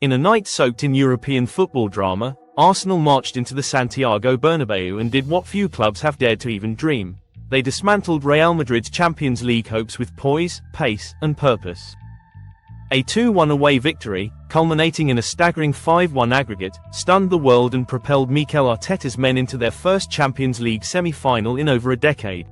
In a night soaked in European football drama, Arsenal marched into the Santiago Bernabéu and did what few clubs have dared to even dream. They dismantled Real Madrid's Champions League hopes with poise, pace, and purpose. A 2-1 away victory, culminating in a staggering 5-1 aggregate, stunned the world and propelled Mikel Arteta's men into their first Champions League semi-final in over a decade.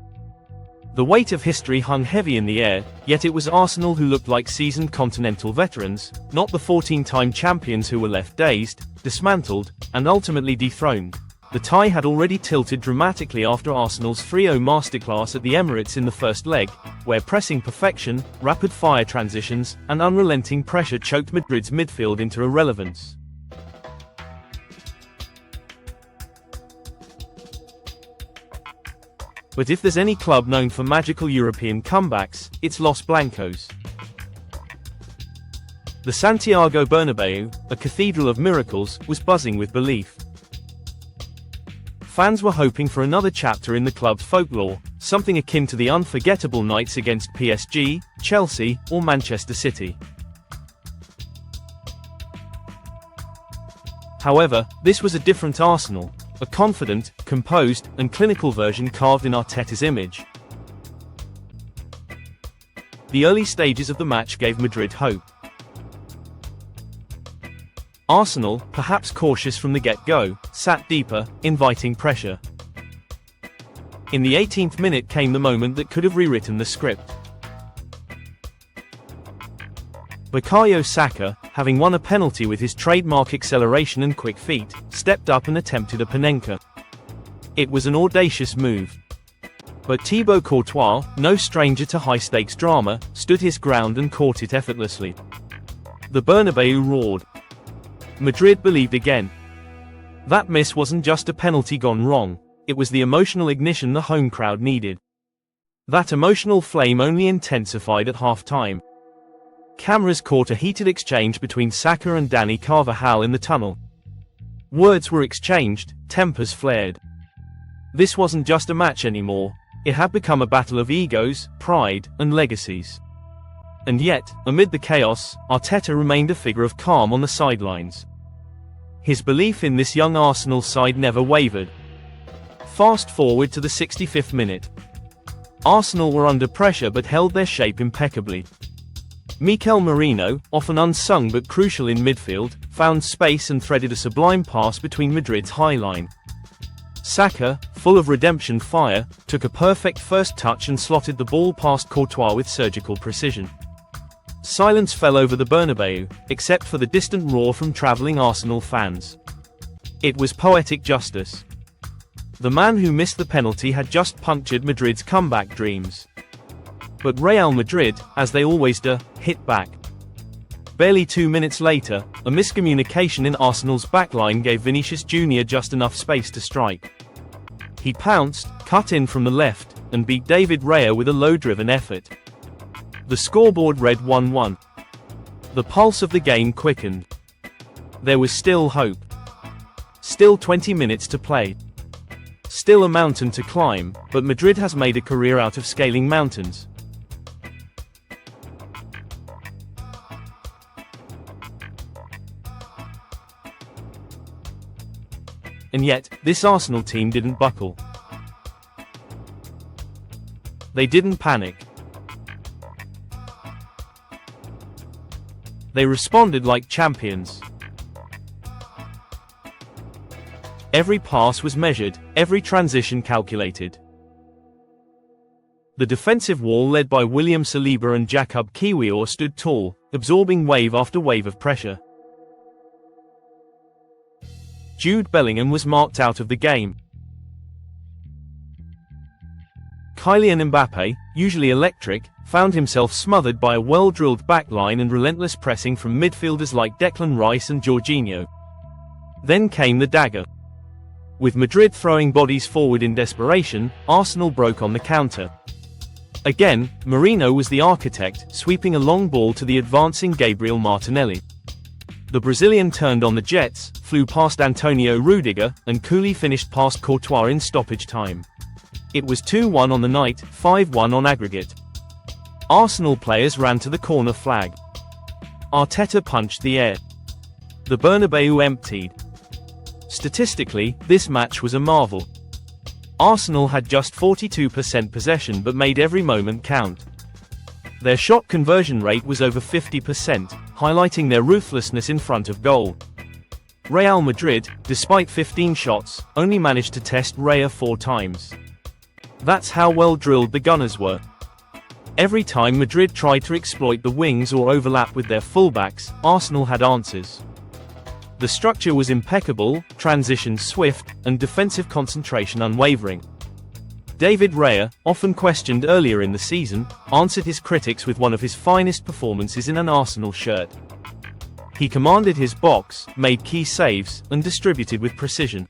The weight of history hung heavy in the air, yet it was Arsenal who looked like seasoned continental veterans, not the 14-time champions who were left dazed, dismantled, and ultimately dethroned. The tie had already tilted dramatically after Arsenal's 3-0 masterclass at the Emirates in the first leg, where pressing perfection, rapid-fire transitions, and unrelenting pressure choked Madrid's midfield into irrelevance. But if there's any club known for magical European comebacks, it's Los Blancos. The Santiago Bernabéu, a cathedral of miracles, was buzzing with belief. Fans were hoping for another chapter in the club's folklore, something akin to the unforgettable nights against PSG, Chelsea, or Manchester City. However, this was a different Arsenal, a confident, composed, and clinical version carved in Arteta's image. The early stages of the match gave Madrid hope. Arsenal, perhaps cautious from the get-go, sat deeper, inviting pressure. In the 18th minute came the moment that could have rewritten the script. Bukayo Saka, having won a penalty with his trademark acceleration and quick feet, stepped up and attempted a Panenka. It was an audacious move. But Thibaut Courtois, no stranger to high-stakes drama, stood his ground and caught it effortlessly. The Bernabéu roared. Madrid believed again. That miss wasn't just a penalty gone wrong, it was the emotional ignition the home crowd needed. That emotional flame only intensified at half-time. Cameras caught a heated exchange between Saka and Dani Carvajal in the tunnel. Words were exchanged, tempers flared. This wasn't just a match anymore, it had become a battle of egos, pride, and legacies. And yet, amid the chaos, Arteta remained a figure of calm on the sidelines. His belief in this young Arsenal side never wavered. Fast forward to the 65th minute. Arsenal were under pressure but held their shape impeccably. Mikel Merino, often unsung but crucial in midfield, found space and threaded a sublime pass between Madrid's high line. Saka, full of redemption fire, took a perfect first touch and slotted the ball past Courtois with surgical precision. Silence fell over the Bernabéu, except for the distant roar from travelling Arsenal fans. It was poetic justice. The man who missed the penalty had just punctured Madrid's comeback dreams. But Real Madrid, as they always do, hit back. Barely 2 minutes later, a miscommunication in Arsenal's backline gave Vinícius Júnior just enough space to strike. He pounced, cut in from the left, and beat David Raya with a low-driven effort. The scoreboard read 1-1. The pulse of the game quickened. There was still hope. Still 20 minutes to play. Still a mountain to climb, but Madrid has made a career out of scaling mountains. And yet, this Arsenal team didn't buckle. They didn't panic. They responded like champions. Every pass was measured, every transition calculated. The defensive wall led by William Saliba and Jakub Kiwior stood tall, absorbing wave after wave of pressure. Jude Bellingham was marked out of the game. Kylian Mbappé, usually electric, found himself smothered by a well-drilled backline and relentless pressing from midfielders like Declan Rice and Jorginho. Then came the dagger. With Madrid throwing bodies forward in desperation, Arsenal broke on the counter. Again, Merino was the architect, sweeping a long ball to the advancing Gabriel Martinelli. The Brazilian turned on the jets, flew past Antonio Rudiger, and coolly finished past Courtois in stoppage time. It was 2-1 on the night, 5-1 on aggregate. Arsenal players ran to the corner flag. Arteta punched the air. The Bernabéu emptied. Statistically, this match was a marvel. Arsenal had just 42% possession but made every moment count. Their shot conversion rate was over 50%, highlighting their ruthlessness in front of goal. Real Madrid, despite 15 shots, only managed to test Raya 4 times. That's how well drilled the Gunners were. Every time Madrid tried to exploit the wings or overlap with their fullbacks, Arsenal had answers. The structure was impeccable, transitions swift, and defensive concentration unwavering. David Raya, often questioned earlier in the season, answered his critics with one of his finest performances in an Arsenal shirt. He commanded his box, made key saves, and distributed with precision.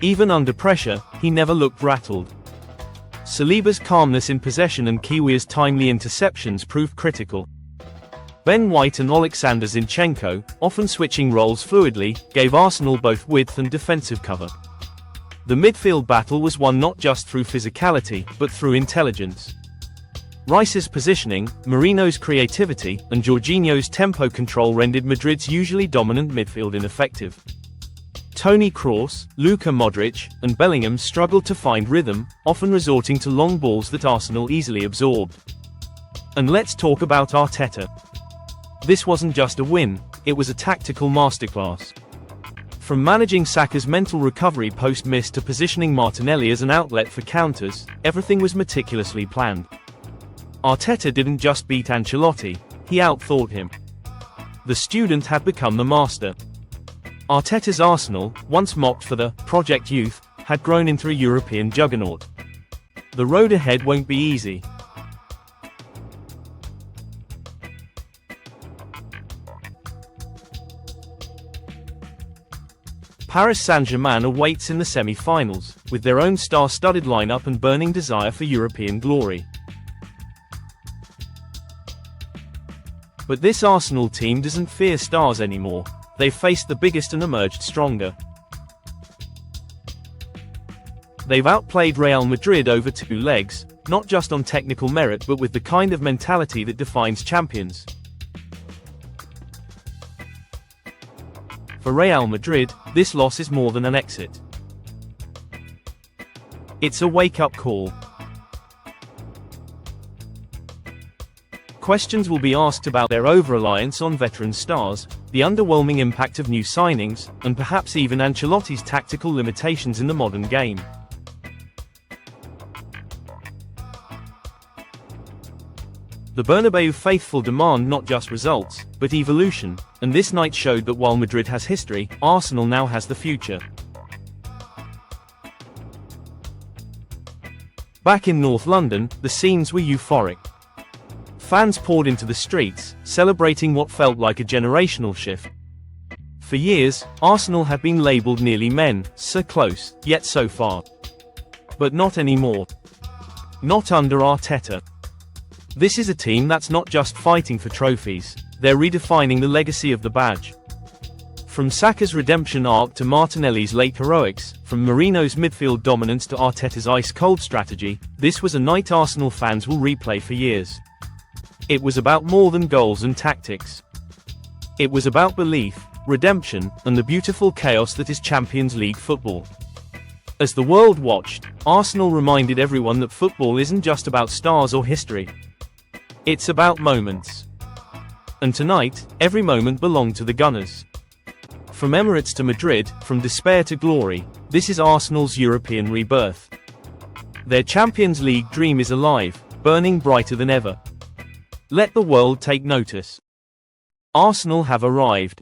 Even under pressure, he never looked rattled. Saliba's calmness in possession and Kiwior's timely interceptions proved critical. Ben White and Alexander Zinchenko, often switching roles fluidly, gave Arsenal both width and defensive cover. The midfield battle was won not just through physicality, but through intelligence. Rice's positioning, Merino's creativity, and Jorginho's tempo control rendered Madrid's usually dominant midfield ineffective. Toni Kroos, Luka Modric, and Bellingham struggled to find rhythm, often resorting to long balls that Arsenal easily absorbed. And let's talk about Arteta. This wasn't just a win, it was a tactical masterclass. From managing Saka's mental recovery post-miss to positioning Martinelli as an outlet for counters, everything was meticulously planned. Arteta didn't just beat Ancelotti, he outthought him. The student had become the master. Arteta's Arsenal, once mocked for the Project Youth, had grown into a European juggernaut. The road ahead won't be easy. Paris Saint-Germain awaits in the semi-finals, with their own star-studded lineup and burning desire for European glory. But this Arsenal team doesn't fear stars anymore. They've faced the biggest and emerged stronger. They've outplayed Real Madrid over 2 legs, not just on technical merit but with the kind of mentality that defines champions. For Real Madrid, this loss is more than an exit. It's a wake-up call. Questions will be asked about their over-reliance on veteran stars, the underwhelming impact of new signings, and perhaps even Ancelotti's tactical limitations in the modern game. The Bernabéu faithful demand not just results, but evolution, and this night showed that while Madrid has history, Arsenal now has the future. Back in North London, the scenes were euphoric. Fans poured into the streets, celebrating what felt like a generational shift. For years, Arsenal had been labelled nearly men, so close, yet so far. But not anymore. Not under Arteta. This is a team that's not just fighting for trophies, they're redefining the legacy of the badge. From Saka's redemption arc to Martinelli's late heroics, from Merino's midfield dominance to Arteta's ice-cold strategy, this was a night Arsenal fans will replay for years. It was about more than goals and tactics. It was about belief, redemption, and the beautiful chaos that is Champions League football. As the world watched, Arsenal reminded everyone that football isn't just about stars or history. It's about moments. And tonight, every moment belonged to the Gunners. From Emirates to Madrid, from despair to glory, this is Arsenal's European rebirth. Their Champions League dream is alive, burning brighter than ever. Let the world take notice. Arsenal have arrived.